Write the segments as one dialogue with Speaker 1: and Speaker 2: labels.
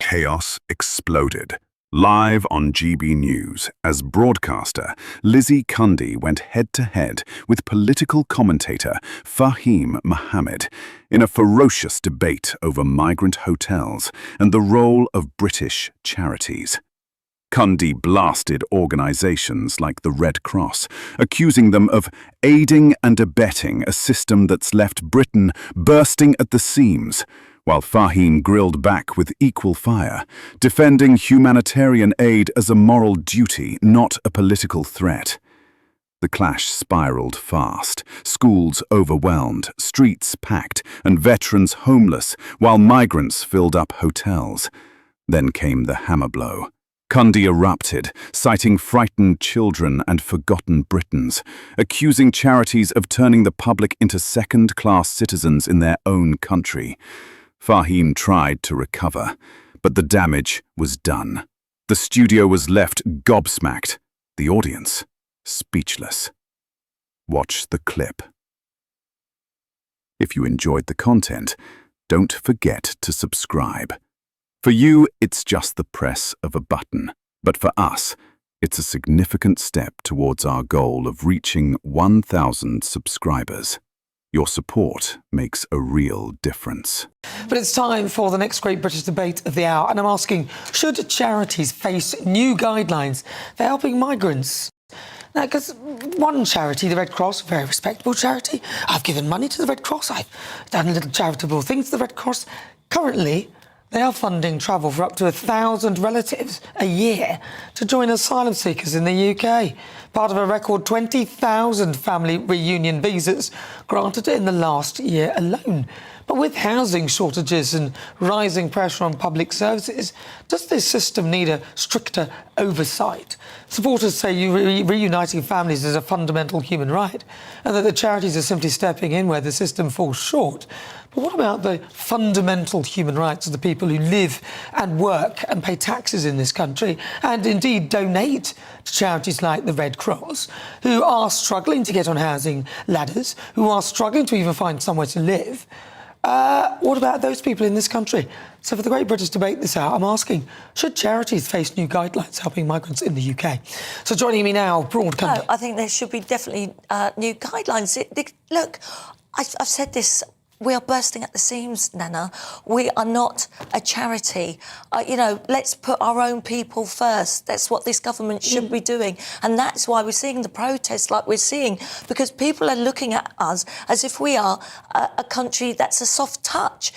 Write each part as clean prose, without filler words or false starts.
Speaker 1: chaos exploded. Live on GB News, as broadcaster, Lizzie Cundy went head-to-head with political commentator Fahim Muhammad in a ferocious debate over migrant hotels and the role of British charities. Cundy blasted organisations like the Red Cross, accusing them of aiding and abetting a system that's left Britain bursting at the seams, while Fahim grilled back with equal fire, defending humanitarian aid as a moral duty, not a political threat. The clash spiralled fast, schools overwhelmed, streets packed, and veterans homeless, while migrants filled up hotels. Then came the hammer blow. Cundy erupted, citing frightened children and forgotten Britons, accusing charities of turning the public into second-class citizens in their own country. Fahim tried to recover, but the damage was done. The studio was left gobsmacked, the audience speechless. Watch the clip. If you enjoyed the content, don't forget to subscribe. For you, it's just the press of a button, but for us, it's a significant step towards our goal of reaching 1,000 subscribers. Your support makes a real difference.
Speaker 2: But it's time for the next great British debate of the hour, and I'm asking, should charities face new guidelines for helping migrants? Now, because one charity, the Red Cross, a very respectable charity, I've given money to the Red Cross, I've done little charitable things to the Red Cross. Currently, they are funding travel for up to 1,000 relatives a year to join asylum seekers in the UK, part of a record 20,000 family reunion visas granted in the last year alone. But with housing shortages and rising pressure on public services, does this system need a stricter oversight? Supporters say reuniting families is a fundamental human right, and that the charities are simply stepping in where the system falls short. But what about the fundamental human rights of the people who live and work and pay taxes in this country, and indeed donate to charities like the Red Cross, who are struggling to get on housing ladders, who are struggling to even find somewhere to live? What about those people in this country? So for the Great British Debate this hour, I'm asking, should charities face new guidelines helping migrants in the UK? So joining me now, broadcaster.
Speaker 3: No, I think there should be definitely new guidelines. Look, I've said this. We are bursting at the seams, Nana. We are not a charity. Let's put our own people first. That's what this government should be doing. And that's why we're seeing the protests like we're seeing, because people are looking at us as if we are a country that's a soft touch.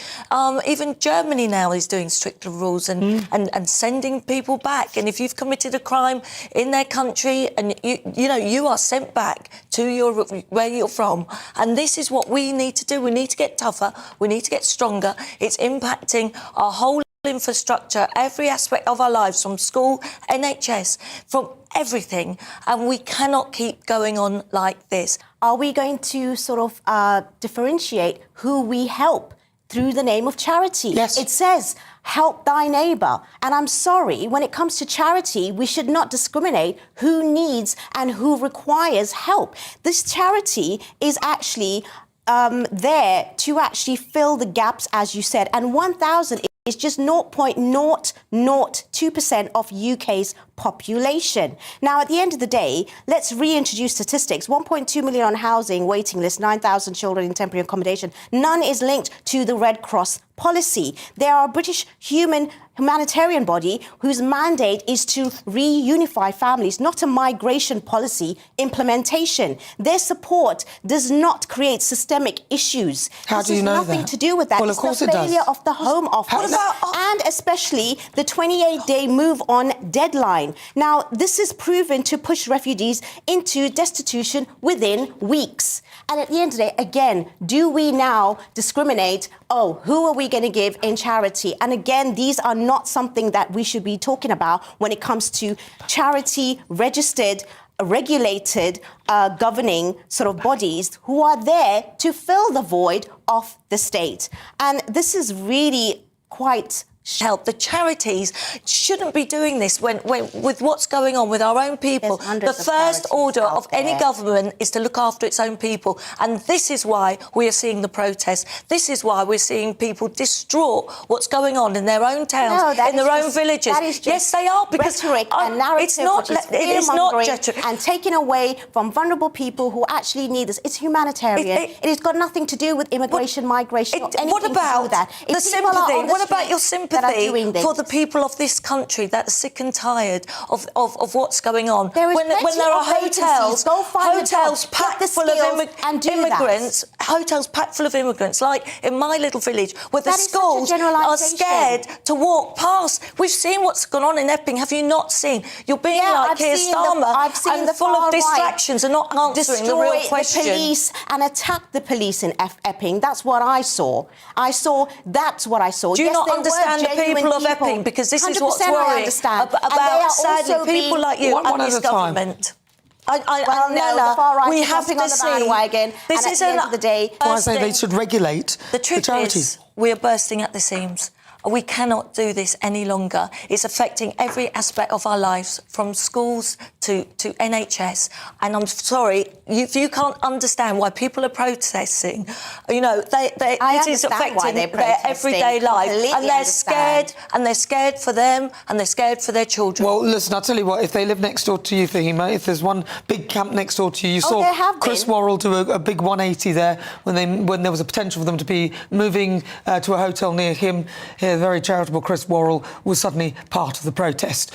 Speaker 3: Even Germany now is doing stricter rules and sending people back. And if you've committed a crime in their country and you are sent back to where you're from. And this is what we need to do. We need to get tougher, we need to get stronger. It's impacting our whole infrastructure, every aspect of our lives, from school, NHS, from everything, and we cannot keep going on like this.
Speaker 4: Are we going to sort of differentiate who we help through the name of charity?
Speaker 2: Yes.
Speaker 4: It says, help thy neighbour. And I'm sorry, when it comes to charity, we should not discriminate who needs and who requires help. This charity is actually there to actually fill the gaps, as you said, and 1,000 is just 0.002% of UK's population. Now, at the end of the day, let's reintroduce statistics. 1.2 million on housing waiting list, 9,000 children in temporary accommodation. None is linked to the Red Cross policy. They are a British humanitarian body whose mandate is to reunify families, not a migration policy implementation. Their support does not create systemic issues.
Speaker 2: How do you know that?
Speaker 4: This has nothing to do with that.
Speaker 2: Well,
Speaker 4: it's
Speaker 2: of course
Speaker 4: the
Speaker 2: it
Speaker 4: failure
Speaker 2: does.
Speaker 4: of the Home Office, and especially the 28-day move-on deadline. Now, this is proven to push refugees into destitution within weeks. And at the end of the day, again, do we now discriminate? Oh, who are we going to give in charity? And again, these are not something that we should be talking about when it comes to charity registered, regulated, governing sort of bodies who are there to fill the void of the state. And this is really quite
Speaker 3: help. The charities shouldn't be doing this when with what's going on with our own people. The first order of any government is to look after its own people, and this is why we are seeing the protests. This is why we're seeing people distraught what's going on in their own towns, in their own villages.
Speaker 4: Yes,
Speaker 3: they are, because
Speaker 4: rhetoric and narrative,
Speaker 3: it's not. It is not rhetoric.
Speaker 4: And taking away from vulnerable people who actually need this. It's humanitarian. It has got nothing to do with immigration, migration, or anything
Speaker 3: what about
Speaker 4: to do with that.
Speaker 3: the sympathy? What about your sympathy for the people of this country that are sick and tired of what's going on? When there are hotels packed full of immigrants, hotels packed full of immigrants, like in my little village, where the schools are scared to walk past. We've seen what's gone on in Epping. Have you not seen? You're being like Keir Starmer and full of distractions and not answering the real question.
Speaker 4: The police and attack the police in Epping. That's what I saw. That's what I saw.
Speaker 3: Do you not understand the people of Epping? Because this is what's worrying about, sadly, people like you and this government. We have to see. This is at the end of the day.
Speaker 2: I say they should regulate the charities.
Speaker 3: Is, we are bursting at the seams. We cannot do this any longer. It's affecting every aspect of our lives, from schools to NHS. And I'm sorry, if you can't understand why people are protesting, it is affecting their everyday life. And they're scared, and they're scared for them, and they're scared for their children.
Speaker 2: Well, listen, I'll tell you what, if they live next door to you, Fahima, if there's one big camp next door to you, you saw Chris Worrell do a big 180 there when there was a potential for them to be moving to a hotel near him. The very charitable Chris Worrell was suddenly part of the protest.